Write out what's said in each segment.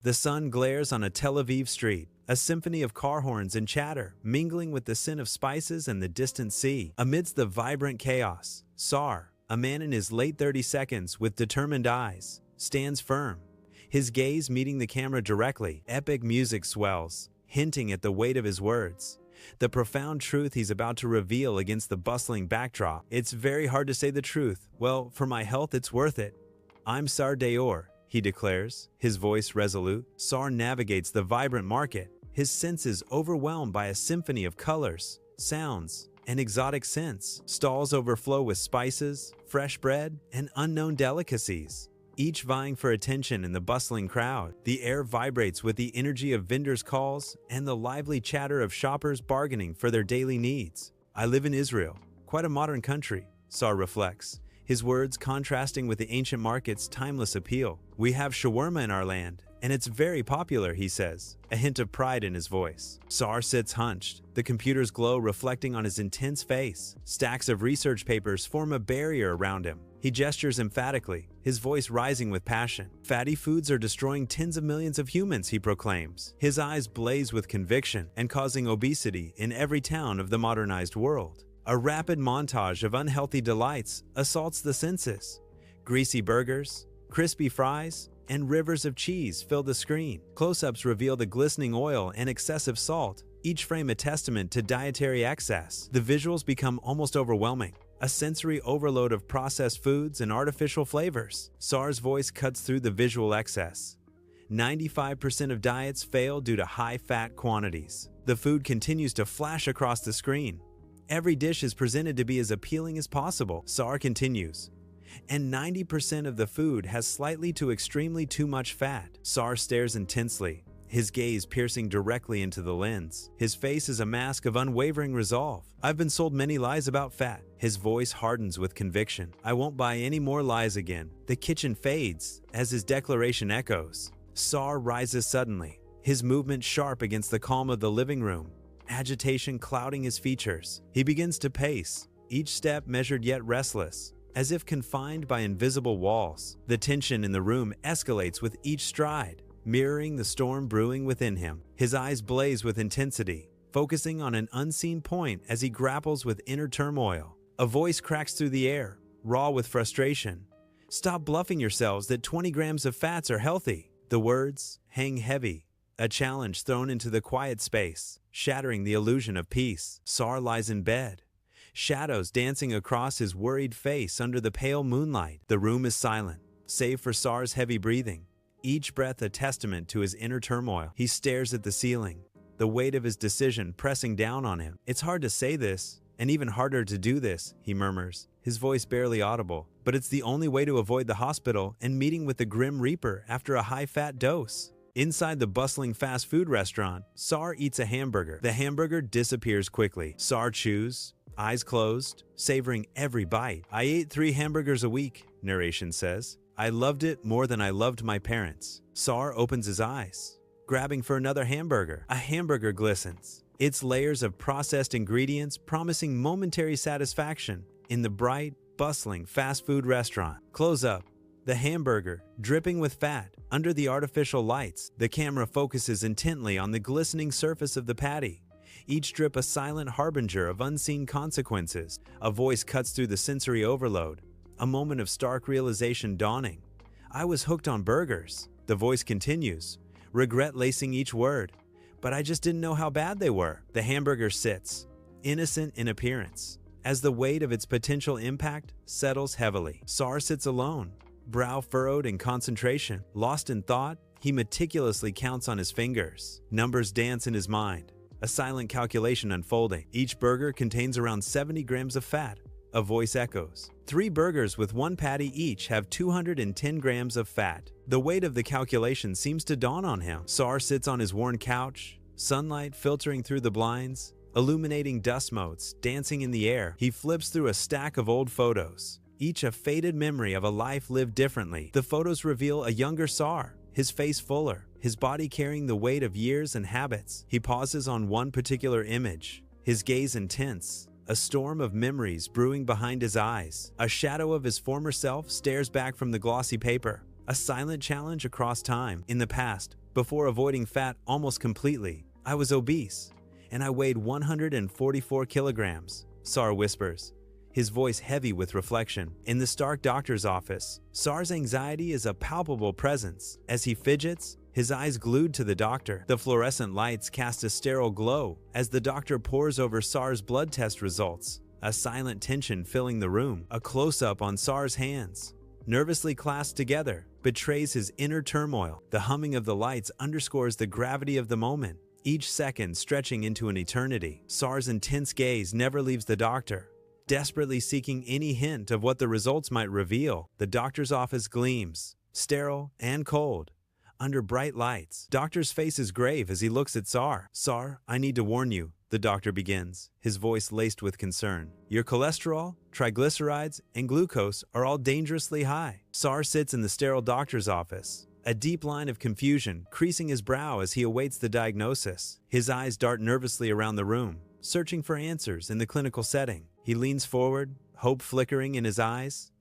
The sun glares on a Tel Aviv street, a symphony of car horns and chatter, mingling with the scent of spices and the distant sea. Amidst the vibrant chaos, Sar, a man in his late 30s with determined eyes, stands firm. His gaze meeting the camera directly. Epic music swells, hinting at the weight of his words, the profound truth he's about to reveal against the bustling backdrop. It's very hard to say the truth. Well, for my health, it's worth it. I'm Sar Dayor, he declares, his voice resolute. Sar navigates the vibrant market, his senses overwhelmed by a symphony of colors, sounds, and exotic scents. Stalls overflow with spices, fresh bread, and unknown delicacies, each vying for attention in the bustling crowd. The air vibrates with the energy of vendors' calls and the lively chatter of shoppers bargaining for their daily needs. I live in Israel, quite a modern country, Sar reflects, his words contrasting with the ancient market's timeless appeal. We have shawarma in our land, and it's very popular, he says, a hint of pride in his voice. Sar sits hunched, the computer's glow reflecting on his intense face. Stacks of research papers form a barrier around him. He gestures emphatically, his voice rising with passion. Fatty foods are destroying tens of millions of humans, he proclaims. His eyes blaze with conviction and causing obesity in every town of the modernized world. A rapid montage of unhealthy delights assaults the senses. Greasy burgers, crispy fries, and rivers of cheese fill the screen. Close-ups reveal the glistening oil and excessive salt, each frame a testament to dietary excess. The visuals become almost overwhelming, a sensory overload of processed foods and artificial flavors. Sar's voice cuts through the visual excess. 95% of diets fail due to high-fat quantities. The food continues to flash across the screen. Every dish is presented to be as appealing as possible, Sar continues. And 90% of the food has slightly to extremely too much fat. Sar stares intensely, his gaze piercing directly into the lens. His face is a mask of unwavering resolve. I've been sold many lies about fat. His voice hardens with conviction. I won't buy any more lies again. The kitchen fades as his declaration echoes. Sar rises suddenly, his movement sharp against the calm of the living room, agitation clouding his features. He begins to pace, each step measured yet restless, as if confined by invisible walls. The tension in the room escalates with each stride, mirroring the storm brewing within him. His eyes blaze with intensity, focusing on an unseen point as he grapples with inner turmoil. A voice cracks through the air, raw with frustration. Stop bluffing yourselves that 20 grams of fats are healthy. The words hang heavy, a challenge thrown into the quiet space, shattering the illusion of peace. Sar lies in bed, shadows dancing across his worried face under the pale moonlight. The room is silent, save for Sar's heavy breathing, each breath a testament to his inner turmoil. He stares at the ceiling, the weight of his decision pressing down on him. It's hard to say this, and even harder to do this, he murmurs, his voice barely audible. But it's the only way to avoid the hospital and meeting with the Grim Reaper after a high-fat dose. Inside the bustling fast food restaurant, Sar eats a hamburger. The hamburger disappears quickly. Sar chews, eyes closed, savoring every bite. I ate 3 hamburgers a week, narration says. I loved it more than I loved my parents. Sar opens his eyes, grabbing for another hamburger. A hamburger glistens, its layers of processed ingredients promising momentary satisfaction in the bright, bustling fast food restaurant. Close up. The hamburger, dripping with fat, under the artificial lights. The camera focuses intently on the glistening surface of the patty, each drip a silent harbinger of unseen consequences. A voice cuts through the sensory overload, a moment of stark realization dawning. I was hooked on burgers. The voice continues, regret lacing each word. But I just didn't know how bad they were. The hamburger sits, innocent in appearance, as the weight of its potential impact settles heavily. Sar sits alone, brow furrowed in concentration. Lost in thought, he meticulously counts on his fingers. Numbers dance in his mind, a silent calculation unfolding. Each burger contains around 70 grams of fat. A voice echoes. 3 burgers with 1 patty each have 210 grams of fat. The weight of the calculation seems to dawn on him. Sar sits on his worn couch, sunlight filtering through the blinds, illuminating dust motes dancing in the air. He flips through a stack of old photos, each a faded memory of a life lived differently. The photos reveal a younger Sar, his face fuller, his body carrying the weight of years and habits. He pauses on one particular image, his gaze intense, a storm of memories brewing behind his eyes. A shadow of his former self stares back from the glossy paper, a silent challenge across time. In the past, Before avoiding fat almost completely, I was obese, and I weighed 144 kilograms, Sar whispers, his voice heavy with reflection. In the Stark doctor's office, Sar's anxiety is a palpable presence. As he fidgets, his eyes glued to the doctor, the fluorescent lights cast a sterile glow as the doctor pores over Sar's blood test results, a silent tension filling the room. A close-up on Sar's hands, nervously clasped together, betrays his inner turmoil. The humming of the lights underscores the gravity of the moment, each second stretching into an eternity. Sar's intense gaze never leaves the doctor, desperately seeking any hint of what the results might reveal. The doctor's office gleams, sterile and cold, under bright lights. Doctor's face is grave as he looks at Sar. "Sar, I need to warn you," the doctor begins, his voice laced with concern. "Your cholesterol, triglycerides, and glucose are all dangerously high." Sar sits in the sterile doctor's office, a deep line of confusion creasing his brow as he awaits the diagnosis. His eyes dart nervously around the room, searching for answers in the clinical setting. He leans forward, hope flickering in his eyes.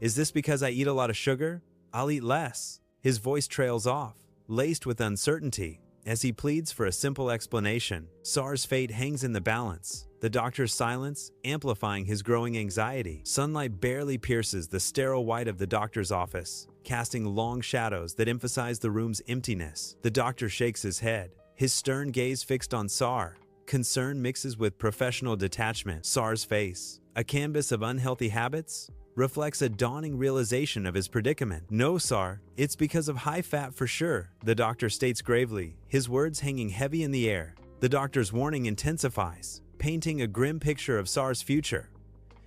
"Is this because I eat a lot of sugar? I'll eat less." His voice trails off, laced with uncertainty, as he pleads for a simple explanation. Sar's fate hangs in the balance, the doctor's silence amplifying his growing anxiety. Sunlight barely pierces the sterile white of the doctor's office, casting long shadows that emphasize the room's emptiness. The doctor shakes his head, his stern gaze fixed on Sar. Concern mixes with professional detachment. Sar's face, a canvas of unhealthy habits, reflects a dawning realization of his predicament. "No, Sar, it's because of high fat for sure," the doctor states gravely, his words hanging heavy in the air. The doctor's warning intensifies, painting a grim picture of Sar's future.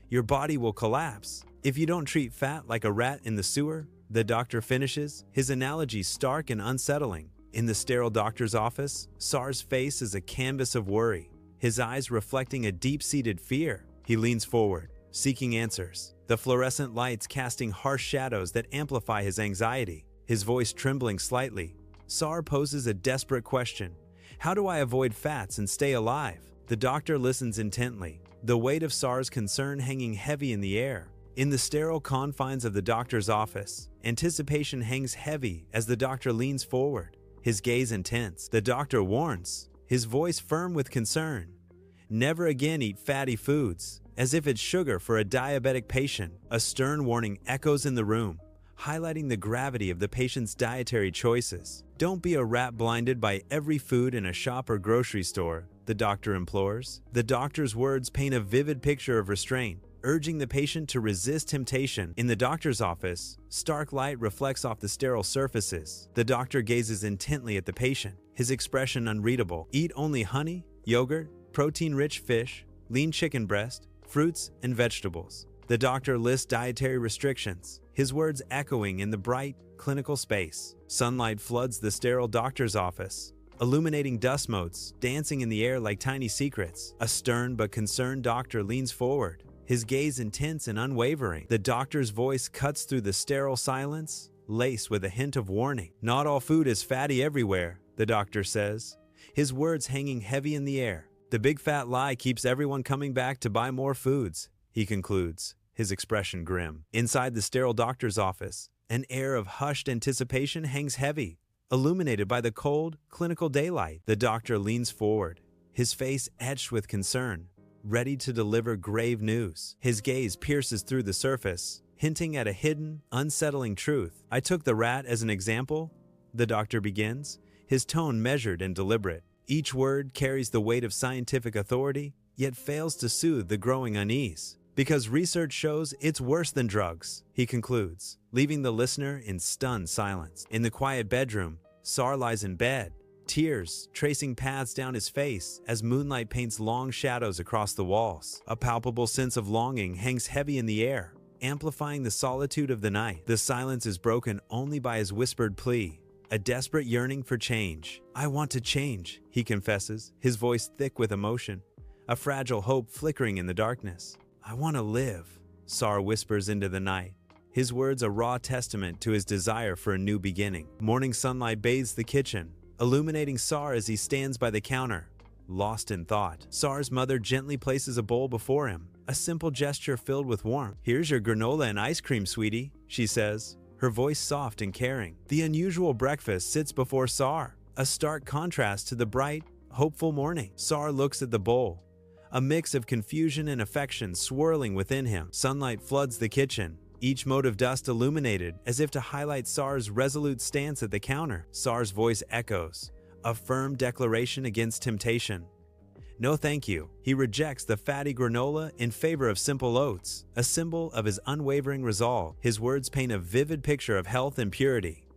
"Your body will collapse if you don't treat fat like a rat in the sewer," the doctor finishes, his analogy stark and unsettling. In the sterile doctor's office, Sar's face is a canvas of worry, his eyes reflecting a deep-seated fear. He leans forward, seeking answers, the fluorescent lights casting harsh shadows that amplify his anxiety. His voice trembling slightly, Sar poses a desperate question. "How do I avoid fats and stay alive?" The doctor listens intently, the weight of Sar's concern hanging heavy in the air. In the sterile confines of the doctor's office, anticipation hangs heavy as the doctor leans forward, his gaze intense. The doctor warns, his voice firm with concern. "Never again eat fatty foods, as if it's sugar for a diabetic patient." A stern warning echoes in the room, highlighting the gravity of the patient's dietary choices. "Don't be a rat blinded by every food in a shop or grocery store," the doctor implores. The doctor's words paint a vivid picture of restraint, urging the patient to resist temptation. In the doctor's office, stark light reflects off the sterile surfaces. The doctor gazes intently at the patient, his expression unreadable. "Eat only honey, yogurt, protein-rich fish, lean chicken breast, fruits, and vegetables." The doctor lists dietary restrictions, his words echoing in the bright, clinical space. Sunlight floods the sterile doctor's office, illuminating dust motes dancing in the air like tiny secrets. A stern but concerned doctor leans forward, his gaze intense and unwavering. The doctor's voice cuts through the sterile silence, laced with a hint of warning. "Not all food is fatty everywhere," the doctor says, his words hanging heavy in the air. "The big fat lie keeps everyone coming back to buy more foods," he concludes, his expression grim. Inside the sterile doctor's office, an air of hushed anticipation hangs heavy, illuminated by the cold, clinical daylight. The doctor leans forward, his face etched with concern, ready to deliver grave news. His gaze pierces through the surface, hinting at a hidden, unsettling truth. "I took the rat as an example," the doctor begins, his tone measured and deliberate. Each word carries the weight of scientific authority, yet fails to soothe the growing unease. "Because research shows it's worse than drugs," he concludes, leaving the listener in stunned silence. In the quiet bedroom, Sar lies in bed, tears tracing paths down his face as moonlight paints long shadows across the walls. A palpable sense of longing hangs heavy in the air, amplifying the solitude of the night. The silence is broken only by his whispered plea, a desperate yearning for change. "I want to change," he confesses, his voice thick with emotion, a fragile hope flickering in the darkness. "I want to live," Sar whispers into the night, his words a raw testament to his desire for a new beginning. Morning sunlight bathes the kitchen, illuminating Sar as he stands by the counter, lost in thought. Sar's mother gently places a bowl before him, a simple gesture filled with warmth. "Here's your granola and ice cream, sweetie," she says, her voice soft and caring. The unusual breakfast sits before Sar, a stark contrast to the bright, hopeful morning. Sar looks at the bowl, a mix of confusion and affection swirling within him. Sunlight floods the kitchen, each mote of dust illuminated as if to highlight Sar's resolute stance at the counter. Sar's voice echoes, a firm declaration against temptation. No thank you. He rejects the fatty granola in favor of simple oats, a symbol of his unwavering resolve. His words paint a vivid picture of health and purity.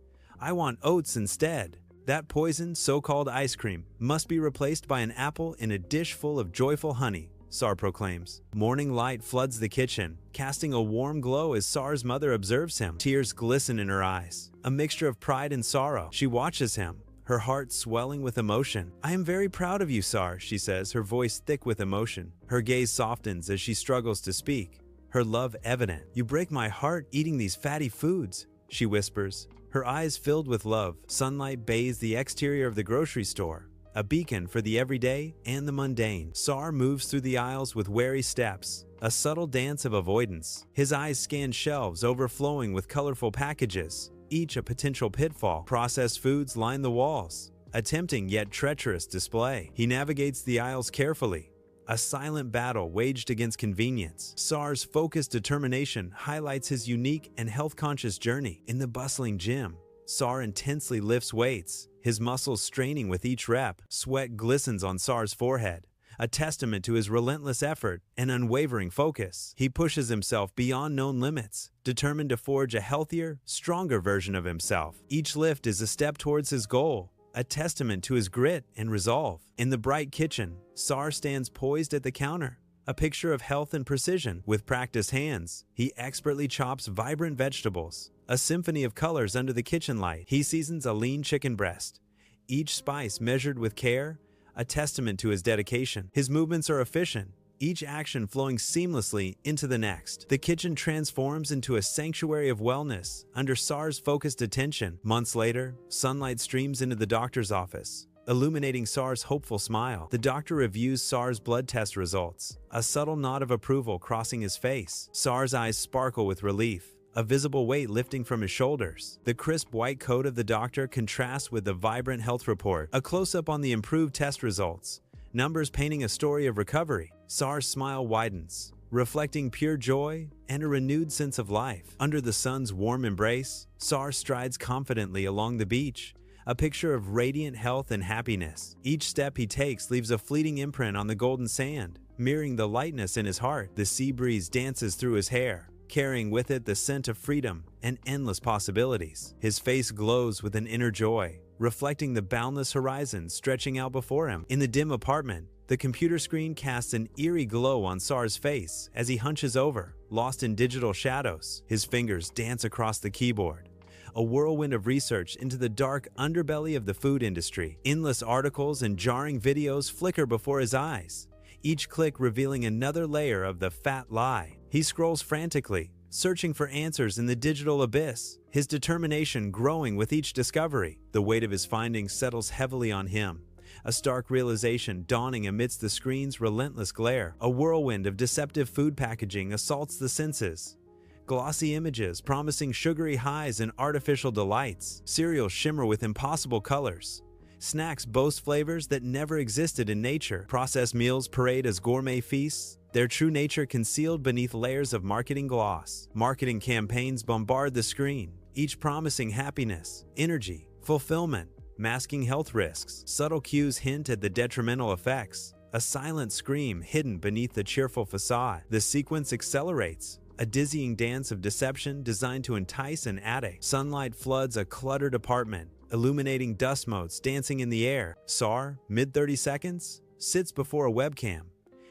I want oats instead. That poisoned so-called ice cream must be replaced by an apple in a dish full of joyful honey, Sar proclaims. Morning light floods the kitchen, casting a warm glow as Sar's mother observes him. Tears glisten in her eyes, a mixture of pride and sorrow. She watches him, her heart swelling with emotion. I am very proud of you, Sar, she says, her voice thick with emotion. Her gaze softens as she struggles to speak, her love evident. You break my heart eating these fatty foods, she whispers, her eyes filled with love. Sunlight bathes the exterior of the grocery store, a beacon for the everyday and the mundane. Sar moves through the aisles with wary steps, a subtle dance of avoidance. His eyes scan shelves overflowing with colorful packages, each a potential pitfall. Processed foods line the walls, a tempting yet treacherous display. He navigates the aisles carefully, a silent battle waged against convenience. Sar's focused determination highlights his unique and health-conscious journey. In the bustling gym, Sar intensely lifts weights, his muscles straining with each rep. Sweat glistens on Sar's forehead, a testament to his relentless effort and unwavering focus. He pushes himself beyond known limits, determined to forge a healthier, stronger version of himself. Each lift is a step towards his goal, a testament to his grit and resolve. In the bright kitchen, Sar stands poised at the counter, a picture of health and precision. With practiced hands, he expertly chops vibrant vegetables, a symphony of colors under the kitchen light. He seasons a lean chicken breast, each spice measured with care, a testament to his dedication. His movements are efficient, each action flowing seamlessly into the next. The kitchen transforms into a sanctuary of wellness under Sar's focused attention. Months later, sunlight streams into the doctor's office, illuminating Sar's hopeful smile. The doctor reviews Sar's blood test results, a subtle nod of approval crossing his face. Sar's eyes sparkle with relief, a visible weight lifting from his shoulders. The crisp white coat of the doctor contrasts with the vibrant health report, a close-up on the improved test results, numbers painting a story of recovery. Sar's smile widens, reflecting pure joy and a renewed sense of life. Under the sun's warm embrace, Sar strides confidently along the beach, a picture of radiant health and happiness. Each step he takes leaves a fleeting imprint on the golden sand, mirroring the lightness in his heart. The sea breeze dances through his hair, carrying with it the scent of freedom and endless possibilities. His face glows with an inner joy, reflecting the boundless horizon stretching out before him. In the dim apartment, the computer screen casts an eerie glow on Sar's face as he hunches over, lost in digital shadows. His fingers dance across the keyboard, a whirlwind of research into the dark underbelly of the food industry. Endless articles and jarring videos flicker before his eyes, each click revealing another layer of the fat lie. He scrolls frantically, searching for answers in the digital abyss, his determination growing with each discovery. The weight of his findings settles heavily on him, a stark realization dawning amidst the screen's relentless glare. A whirlwind of deceptive food packaging assaults the senses. Glossy images promising sugary highs and artificial delights. Cereals shimmer with impossible colors. Snacks boast flavors that never existed in nature. Processed meals parade as gourmet feasts, their true nature concealed beneath layers of marketing gloss. Marketing campaigns bombard the screen, each promising happiness, energy, fulfillment, masking health risks. Subtle cues hint at the detrimental effects, a silent scream hidden beneath the cheerful facade. The sequence accelerates, a dizzying dance of deception designed to entice an addict. Sunlight floods a cluttered apartment, illuminating dust motes dancing in the air. Sar, mid-30 seconds, sits before a webcam,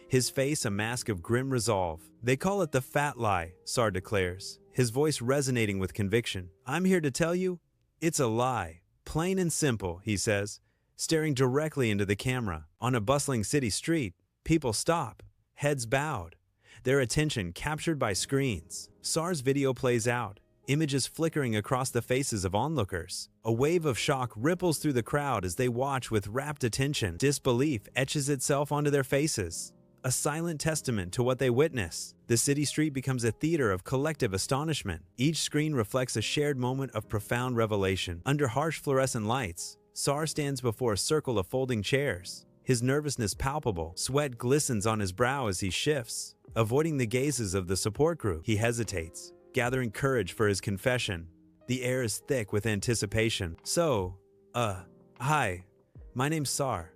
his face a mask of grim resolve. They call it the fat lie, Sar declares, his voice resonating with conviction. I'm here to tell you, it's a lie. Plain and simple, he says, staring directly into the camera. On a bustling city street, people stop, heads bowed, their attention captured by screens. Sar's video plays out, images flickering across the faces of onlookers. A wave of shock ripples through the crowd as they watch with rapt attention. Disbelief etches itself onto their faces, a silent testament to what they witness. The city street becomes a theater of collective astonishment. Each screen reflects a shared moment of profound revelation. Under harsh fluorescent lights, Sar stands before a circle of folding chairs. His nervousness palpable, sweat glistens on his brow as he shifts. Avoiding the gazes of the support group, he hesitates, gathering courage for his confession. The air is thick with anticipation. Hi, my name's Sar,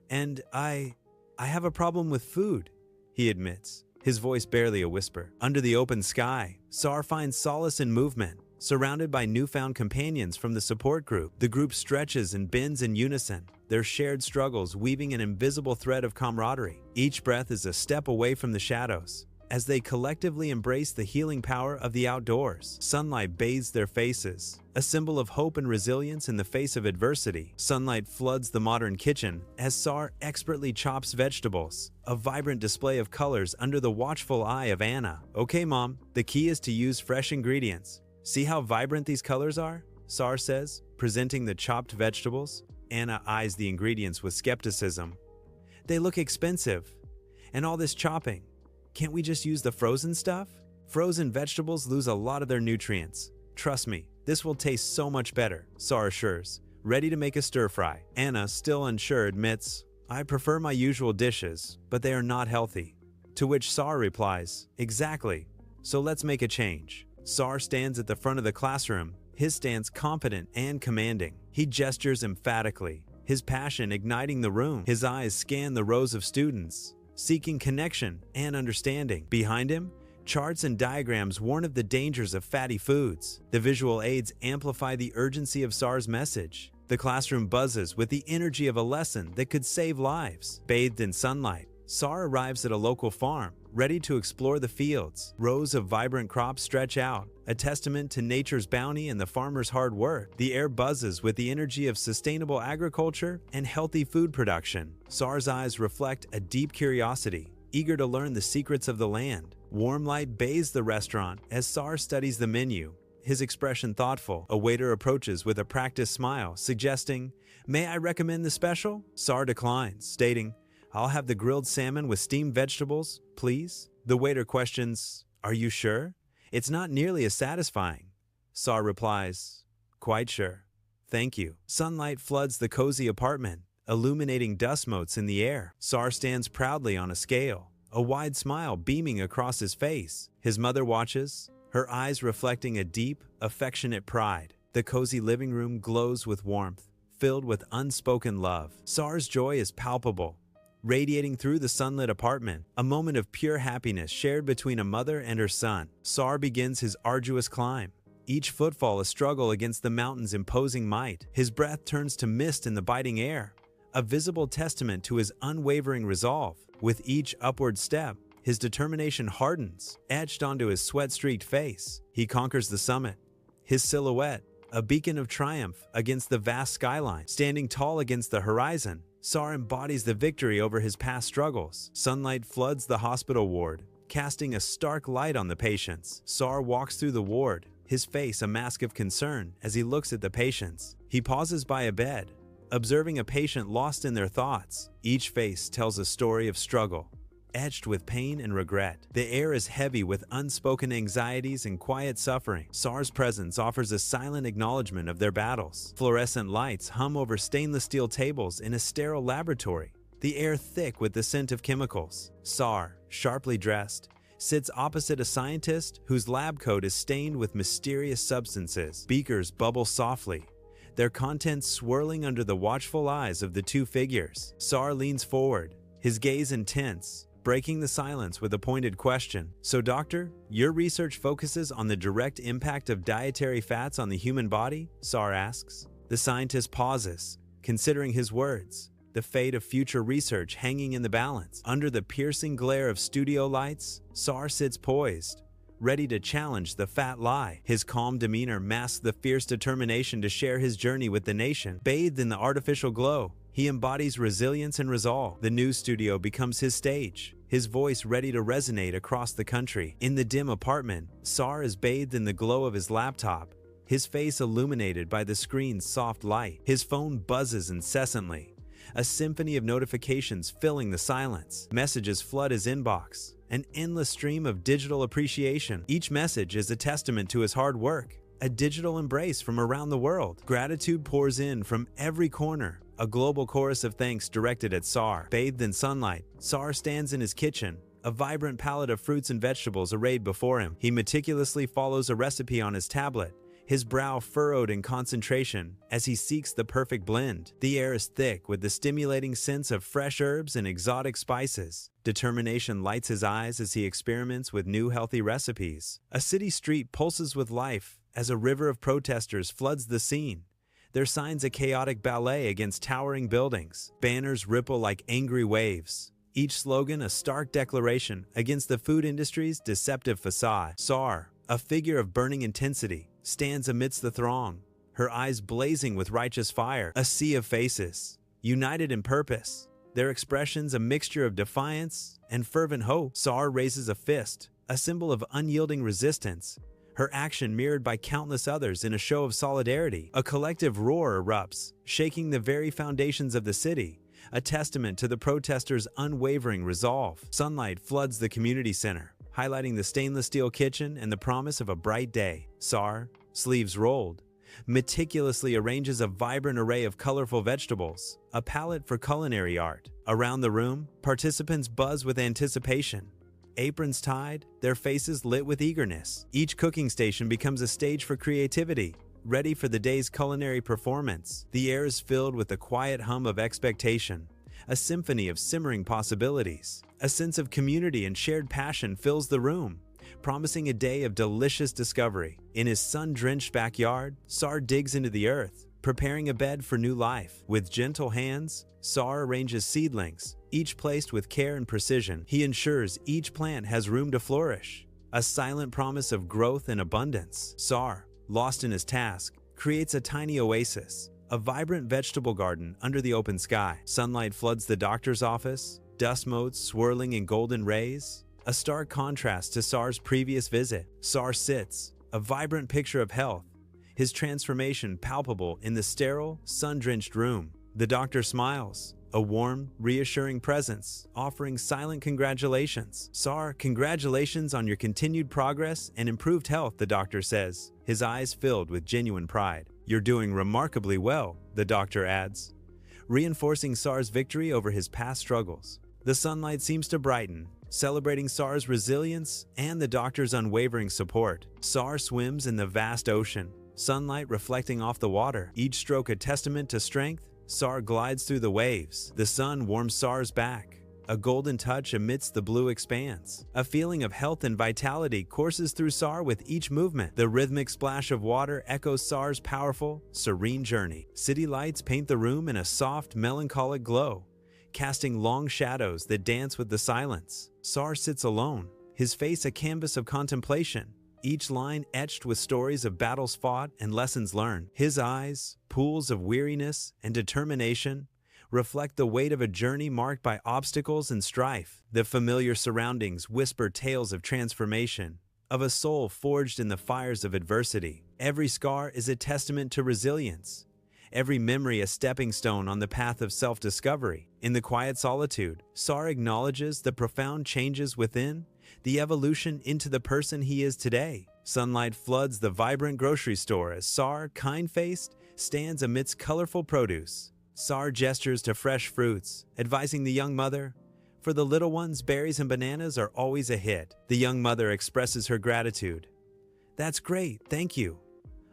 and I have a problem with food, he admits, his voice barely a whisper. Under the open sky, Sar finds solace in movement. Surrounded by newfound companions from the support group, the group stretches and bends in unison, their shared struggles weaving an invisible thread of camaraderie. Each breath is a step away from the shadows, as they collectively embrace the healing power of the outdoors. Sunlight bathes their faces, a symbol of hope and resilience in the face of adversity. Sunlight floods the modern kitchen as Sar expertly chops vegetables, a vibrant display of colors under the watchful eye of Anna. Okay, Mom, the key is to use fresh ingredients. See how vibrant these colors are? Sar says, presenting the chopped vegetables. Anna eyes the ingredients with skepticism. They look expensive. And all this chopping. Can't we just use the frozen stuff? Frozen vegetables lose a lot of their nutrients. Trust me, this will taste so much better, Sar assures, ready to make a stir-fry. Anna, still unsure, admits, I prefer my usual dishes, but they are not healthy. To which Sar replies, exactly, so let's make a change. Sar stands at the front of the classroom, his stance confident and commanding. He gestures emphatically, his passion igniting the room. His eyes scan the rows of students, seeking connection and understanding. Behind him, charts and diagrams warn of the dangers of fatty foods. The visual aids amplify the urgency of Sar's message. The classroom buzzes with the energy of a lesson that could save lives. Bathed in sunlight, Sar arrives at a local farm, ready to explore the fields. Rows of vibrant crops stretch out, a testament to nature's bounty and the farmer's hard work. The air buzzes with the energy of sustainable agriculture and healthy food production. Sar's eyes reflect a deep curiosity, eager to learn the secrets of the land. Warm light bathes the restaurant as Sar studies the menu, his expression thoughtful. A waiter approaches with a practiced smile, suggesting, "May I recommend the special?" Sar declines, stating, "I'll have the grilled salmon with steamed vegetables, please." The waiter questions, "Are you sure? It's not nearly as satisfying." Sar replies, "Quite sure. Thank you." Sunlight floods the cozy apartment, illuminating dust motes in the air. Sar stands proudly on a scale, a wide smile beaming across his face. His mother watches, her eyes reflecting a deep, affectionate pride. The cozy living room glows with warmth, filled with unspoken love. Sar's joy is palpable, radiating through the sunlit apartment, a moment of pure happiness shared between a mother and her son. Sar begins his arduous climb, each footfall a struggle against the mountain's imposing might. His breath turns to mist in the biting air, a visible testament to his unwavering resolve. With each upward step, his determination hardens, etched onto his sweat-streaked face. He conquers the summit, his silhouette, a beacon of triumph against the vast skyline. Standing tall against the horizon, Sar embodies the victory over his past struggles. Sunlight floods the hospital ward, casting a stark light on the patients. Sar walks through the ward, his face a mask of concern as he looks at the patients. He pauses by a bed, observing a patient lost in their thoughts. Each face tells a story of struggle, etched with pain and regret. The air is heavy with unspoken anxieties and quiet suffering. Sar's presence offers a silent acknowledgement of their battles. Fluorescent lights hum over stainless steel tables in a sterile laboratory, the air thick with the scent of chemicals. Sar, sharply dressed, sits opposite a scientist whose lab coat is stained with mysterious substances. Beakers bubble softly, their contents swirling under the watchful eyes of the two figures. Sar leans forward, his gaze intense, breaking the silence with a pointed question. "So doctor, your research focuses on the direct impact of dietary fats on the human body?" Sar asks. The scientist pauses, considering his words, the fate of future research hanging in the balance. Under the piercing glare of studio lights, Sar sits poised, ready to challenge the fat lie. His calm demeanor masks the fierce determination to share his journey with the nation. Bathed in the artificial glow, he embodies resilience and resolve. The news studio becomes his stage, his voice ready to resonate across the country. In the dim apartment, Sar is bathed in the glow of his laptop, his face illuminated by the screen's soft light. His phone buzzes incessantly, a symphony of notifications filling the silence. Messages flood his inbox, an endless stream of digital appreciation. Each message is a testament to his hard work, a digital embrace from around the world. Gratitude pours in from every corner, a global chorus of thanks directed at Sar. Bathed in sunlight, Sar stands in his kitchen, a vibrant palette of fruits and vegetables arrayed before him. He meticulously follows a recipe on his tablet, his brow furrowed in concentration as he seeks the perfect blend. The air is thick with the stimulating scents of fresh herbs and exotic spices. Determination lights his eyes as he experiments with new healthy recipes. A city street pulses with life as a river of protesters floods the scene, their signs a chaotic ballet against towering buildings. Banners ripple like angry waves, each slogan a stark declaration against the food industry's deceptive facade. Sar, a figure of burning intensity, stands amidst the throng, her eyes blazing with righteous fire. A sea of faces, united in purpose, their expressions a mixture of defiance and fervent hope. Sar raises a fist, a symbol of unyielding resistance, her action mirrored by countless others in a show of solidarity. A collective roar erupts, shaking the very foundations of the city, a testament to the protesters' unwavering resolve. Sunlight floods the community center, highlighting the stainless steel kitchen and the promise of a bright day. Sar, sleeves rolled, meticulously arranges a vibrant array of colorful vegetables, a palette for culinary art. Around the room, participants buzz with anticipation. Aprons tied, their faces lit with eagerness. Each cooking station becomes a stage for creativity, ready for the day's culinary performance. The air is filled with the quiet hum of expectation, a symphony of simmering possibilities. A sense of community and shared passion fills the room, promising a day of delicious discovery. In his sun-drenched backyard, Sar digs into the earth, preparing a bed for new life. With gentle hands, Sar arranges seedlings, each placed with care and precision. He ensures each plant has room to flourish, a silent promise of growth and abundance. Sar, lost in his task, creates a tiny oasis, a vibrant vegetable garden under the open sky. Sunlight floods the doctor's office, dust motes swirling in golden rays, a stark contrast to Sar's previous visit. Sar sits, a vibrant picture of health, his transformation palpable in the sterile, sun-drenched room. The doctor smiles, a warm, reassuring presence, offering silent congratulations. Sar, congratulations on your continued progress and improved health, the doctor says, his eyes filled with genuine pride. You're doing remarkably well, the doctor adds, reinforcing Sar's victory over his past struggles. The sunlight seems to brighten, celebrating Sar's resilience and the doctor's unwavering support. Sar swims in the vast ocean, sunlight reflecting off the water, each stroke a testament to strength. Sar glides through the waves. The sun warms Sar's back, a golden touch amidst the blue expanse. A feeling of health and vitality courses through Sar with each movement. The rhythmic splash of water echoes Sar's powerful, serene journey. City lights paint the room in a soft, melancholic glow, casting long shadows that dance with the silence. Sar sits alone, his face a canvas of contemplation, each line etched with stories of battles fought and lessons learned. His eyes, pools of weariness and determination, reflect the weight of a journey marked by obstacles and strife. The familiar surroundings whisper tales of transformation, of a soul forged in the fires of adversity. Every scar is a testament to resilience, every memory a stepping stone on the path of self-discovery. In the quiet solitude, Sar acknowledges the profound changes within, the evolution into the person he is today. Sunlight floods the vibrant grocery store as Sar, kind-faced, stands amidst colorful produce. Sar gestures to fresh fruits, advising the young mother, "For the little ones, berries and bananas are always a hit." The young mother expresses her gratitude. "That's great, thank you.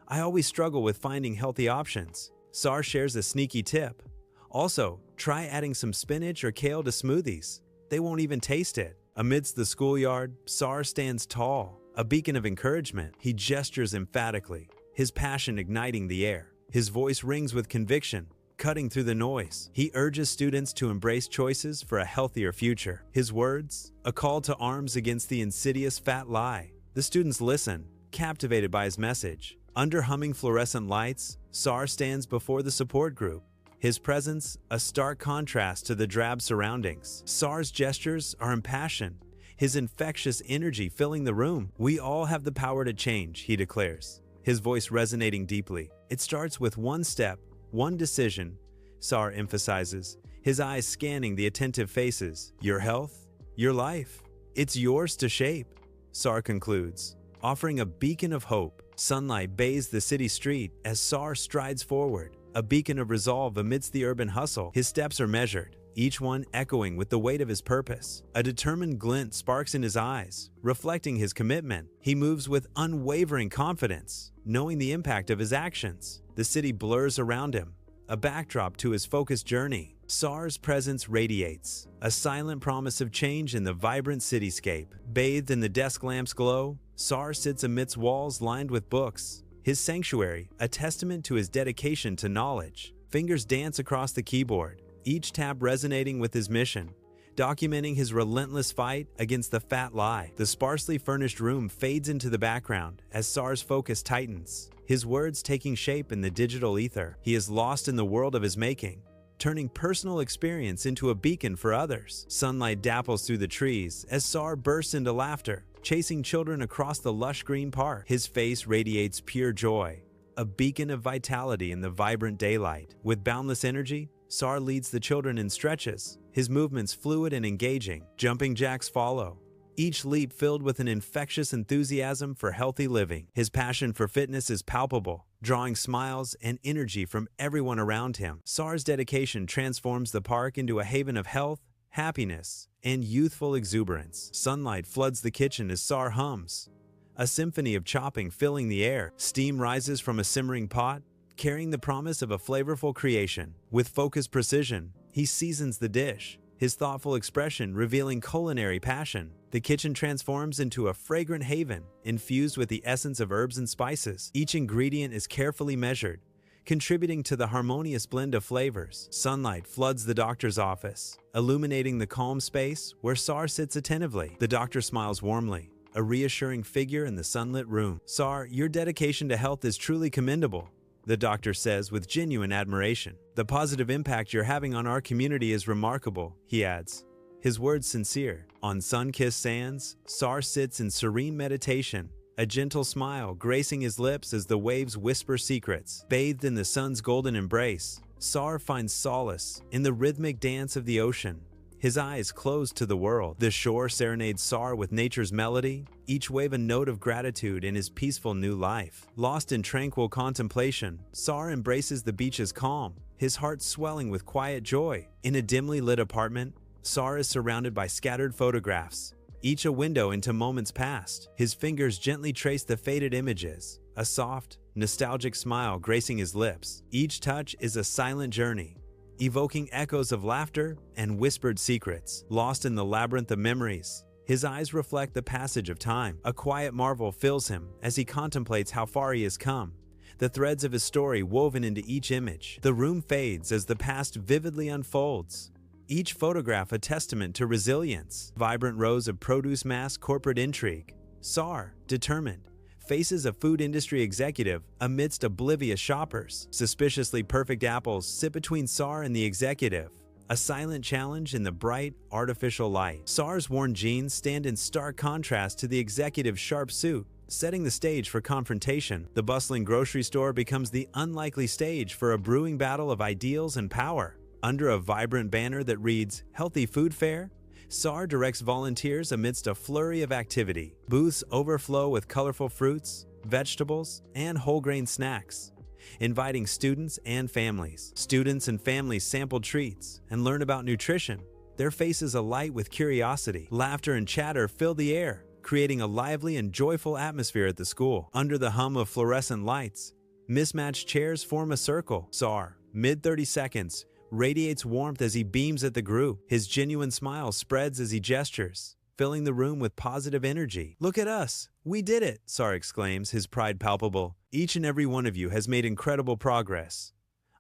I always struggle with finding healthy options." Sar shares a sneaky tip. "Also, try adding some spinach or kale to smoothies. They won't even taste it." Amidst the schoolyard, Sar stands tall, a beacon of encouragement. He gestures emphatically, his passion igniting the air. His voice rings with conviction, cutting through the noise. He urges students to embrace choices for a healthier future. His words, a call to arms against the insidious fat lie. The students listen, captivated by his message. Under humming fluorescent lights, Sar stands before the support group, his presence a stark contrast to the drab surroundings. Sar's gestures are impassioned, his infectious energy filling the room. "We all have the power to change," he declares, his voice resonating deeply. "It starts with one step, one decision, Sar emphasizes, his eyes scanning the attentive faces. Your health, your life, it's yours to shape. Sar concludes, offering a beacon of hope. Sunlight bathes the city street as Sar strides forward, a beacon of resolve amidst the urban hustle. His steps are measured, each one echoing with the weight of his purpose. A determined glint sparks in his eyes, reflecting his commitment. He moves with unwavering confidence, knowing the impact of his actions. The city blurs around him, a backdrop to his focused journey. Sar's presence radiates, a silent promise of change in the vibrant cityscape. Bathed in the desk lamp's glow, Sar sits amidst walls lined with books, his sanctuary a testament to his dedication to knowledge. Fingers dance across the keyboard, each tab resonating with his mission, documenting his relentless fight against the fat lie. The sparsely furnished room fades into the background as Sar's focus tightens, his words taking shape in the digital ether. He is lost in the world of his making, turning personal experience into a beacon for others. Sunlight dapples through the trees as Sar bursts into laughter, chasing children across the lush green park. His face radiates pure joy, a beacon of vitality in the vibrant daylight. With boundless energy, Sar leads the children in stretches, his movements fluid and engaging. Jumping jacks follow, each leap filled with an infectious enthusiasm for healthy living. His passion for fitness is palpable, drawing smiles and energy from everyone around him. Sar's dedication transforms the park into a haven of health, happiness, and youthful exuberance. Sunlight floods the kitchen as Sar hums, a symphony of chopping filling the air. Steam rises from a simmering pot, carrying the promise of a flavorful creation. With focused precision, he seasons the dish, his thoughtful expression revealing culinary passion. The kitchen transforms into a fragrant haven, infused with the essence of herbs and spices. Each ingredient is carefully measured, contributing to the harmonious blend of flavors. Sunlight floods the doctor's office, illuminating the calm space where Sar sits attentively. The doctor smiles warmly, a reassuring figure in the sunlit room. Sar, your dedication to health is truly commendable, the doctor says with genuine admiration. The positive impact you're having on our community is remarkable, he adds, his words sincere. On sun-kissed sands, Sar sits in serene meditation, a gentle smile gracing his lips as the waves whisper secrets. Bathed in the sun's golden embrace, Sar finds solace in the rhythmic dance of the ocean, his eyes closed to the world. The shore serenades Sar with nature's melody, each wave a note of gratitude in his peaceful new life. Lost in tranquil contemplation, Sar embraces the beach's calm, his heart swelling with quiet joy. In a dimly lit apartment, Sar is surrounded by scattered photographs, each a window into moments past. His fingers gently trace the faded images, a soft, nostalgic smile gracing his lips. Each touch is a silent journey, evoking echoes of laughter and whispered secrets. Lost in the labyrinth of memories, his eyes reflect the passage of time. A quiet marvel fills him as he contemplates how far he has come, the threads of his story woven into each image. The room fades as the past vividly unfolds, each photograph a testament to resilience. Vibrant rows of produce mask corporate intrigue. Sar, determined, faces a food industry executive amidst oblivious shoppers. Suspiciously perfect apples sit between Sar and the executive, a silent challenge in the bright, artificial light. Sar's worn jeans stand in stark contrast to the executive's sharp suit, setting the stage for confrontation. The bustling grocery store becomes the unlikely stage for a brewing battle of ideals and power. Under a vibrant banner that reads, "Healthy Food Fair," Sar directs volunteers amidst a flurry of activity. Booths overflow with colorful fruits, vegetables, and whole-grain snacks, inviting students and families. Students and families sample treats and learn about nutrition, their faces alight with curiosity. Laughter and chatter fill the air, creating a lively and joyful atmosphere at the school. Under the hum of fluorescent lights, mismatched chairs form a circle. Sar, mid-30 seconds, radiates warmth as he beams at the group. His genuine smile spreads as he gestures, filling the room with positive energy. "Look at us! We did it!" Sar exclaims, his pride palpable. "Each and every one of you has made incredible progress.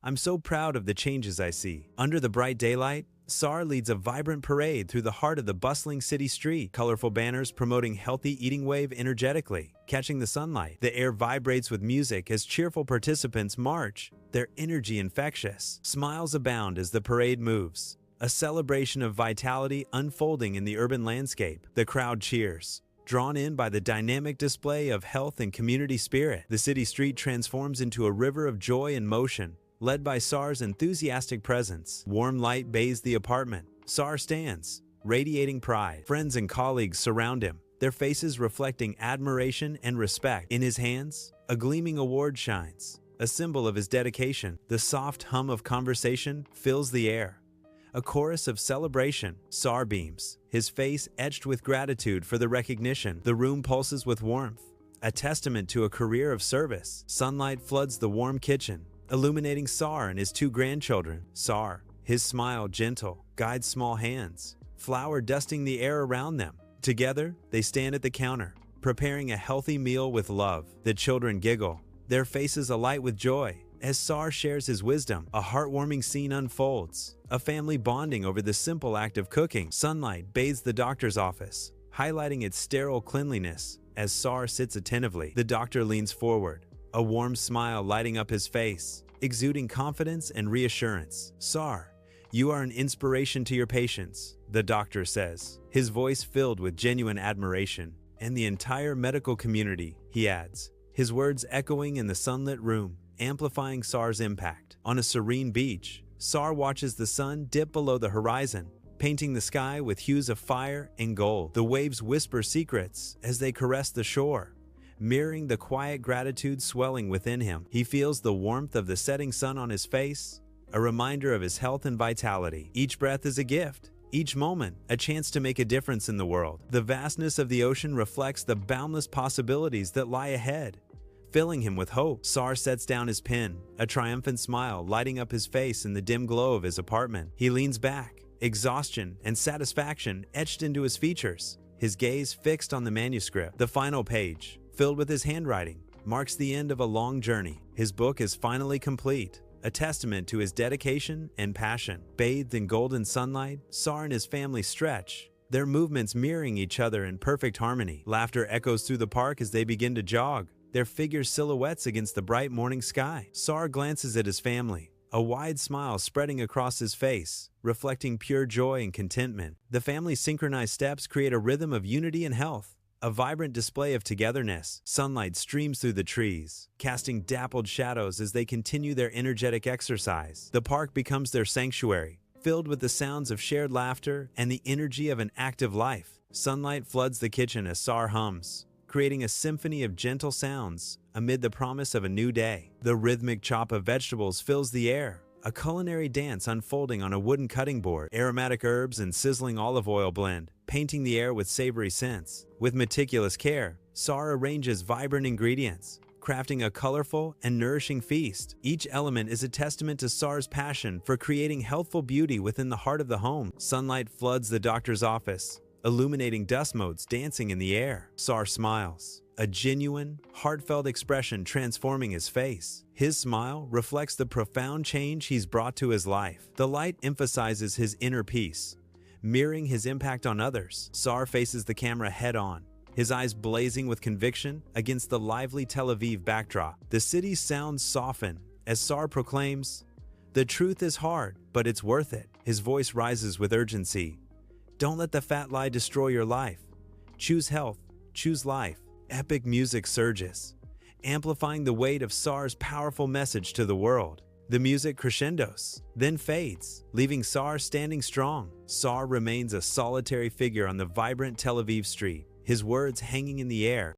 I'm so proud of the changes I see." Under the bright daylight, Sar leads a vibrant parade through the heart of the bustling city street. Colorful banners promoting healthy eating wave energetically, catching the sunlight. The air vibrates with music as cheerful participants march, their energy infectious. Smiles abound as the parade moves, a celebration of vitality unfolding in the urban landscape. The crowd cheers, drawn in by the dynamic display of health and community spirit. The city street transforms into a river of joy and motion, led by Sar's enthusiastic presence. Warm light bathes the apartment. Sar stands, radiating pride. Friends and colleagues surround him, their faces reflecting admiration and respect. In his hands, a gleaming award shines, a symbol of his dedication. The soft hum of conversation fills the air. A chorus of celebration. Sar beams, his face etched with gratitude for the recognition. The room pulses with warmth, a testament to a career of service. Sunlight floods the warm kitchen, illuminating Sar and his two grandchildren. Sar, his smile gentle, guides small hands, flour dusting the air around them. Together, they stand at the counter, preparing a healthy meal with love. The children giggle, their faces alight with joy. As Sar shares his wisdom, a heartwarming scene unfolds, a family bonding over the simple act of cooking. Sunlight bathes the doctor's office, highlighting its sterile cleanliness. As Sar sits attentively, the doctor leans forward, a warm smile lighting up his face, exuding confidence and reassurance. "Sar, you are an inspiration to your patients," the doctor says, his voice filled with genuine admiration. "And the entire medical community," he adds, his words echoing in the sunlit room, amplifying Sar's impact. On a serene beach, Sar watches the sun dip below the horizon, painting the sky with hues of fire and gold. The waves whisper secrets as they caress the shore, mirroring the quiet gratitude swelling within him. He feels the warmth of the setting sun on his face, a reminder of his health and vitality. Each breath is a gift, each moment a chance to make a difference in the world. The vastness of the ocean reflects the boundless possibilities that lie ahead, filling him with hope. Sar sets down his pen, a triumphant smile lighting up his face in the dim glow of his apartment. He leans back, exhaustion and satisfaction etched into his features, his gaze fixed on the manuscript. The final page, filled with his handwriting, marks the end of a long journey. His book is finally complete, a testament to his dedication and passion. Bathed in golden sunlight, Sar and his family stretch, their movements mirroring each other in perfect harmony. Laughter echoes through the park as they begin to jog, their figures silhouettes against the bright morning sky. Sar glances at his family, a wide smile spreading across his face, reflecting pure joy and contentment. The family's synchronized steps create a rhythm of unity and health, a vibrant display of togetherness. Sunlight streams through the trees, casting dappled shadows as they continue their energetic exercise. The park becomes their sanctuary, filled with the sounds of shared laughter and the energy of an active life. Sunlight floods the kitchen as Sar hums, creating a symphony of gentle sounds amid the promise of a new day. The rhythmic chop of vegetables fills the air, a culinary dance unfolding on a wooden cutting board. Aromatic herbs and sizzling olive oil blend, painting the air with savory scents. With meticulous care, Sar arranges vibrant ingredients, crafting a colorful and nourishing feast. Each element is a testament to Sar's passion for creating healthful beauty within the heart of the home. Sunlight floods the doctor's office, illuminating dust motes dancing in the air. Sar smiles, a genuine, heartfelt expression transforming his face. His smile reflects the profound change he's brought to his life. The light emphasizes his inner peace, mirroring his impact on others. Sar faces the camera head-on, his eyes blazing with conviction against the lively Tel Aviv backdrop. The city's sounds soften as Sar proclaims, "The truth is hard, but it's worth it." His voice rises with urgency. "Don't let the fat lie destroy your life. Choose health, choose life." Epic music surges, amplifying the weight of Sar's powerful message to the world. The music crescendos, then fades, leaving Sar standing strong. Sar remains a solitary figure on the vibrant Tel Aviv street, his words hanging in the air,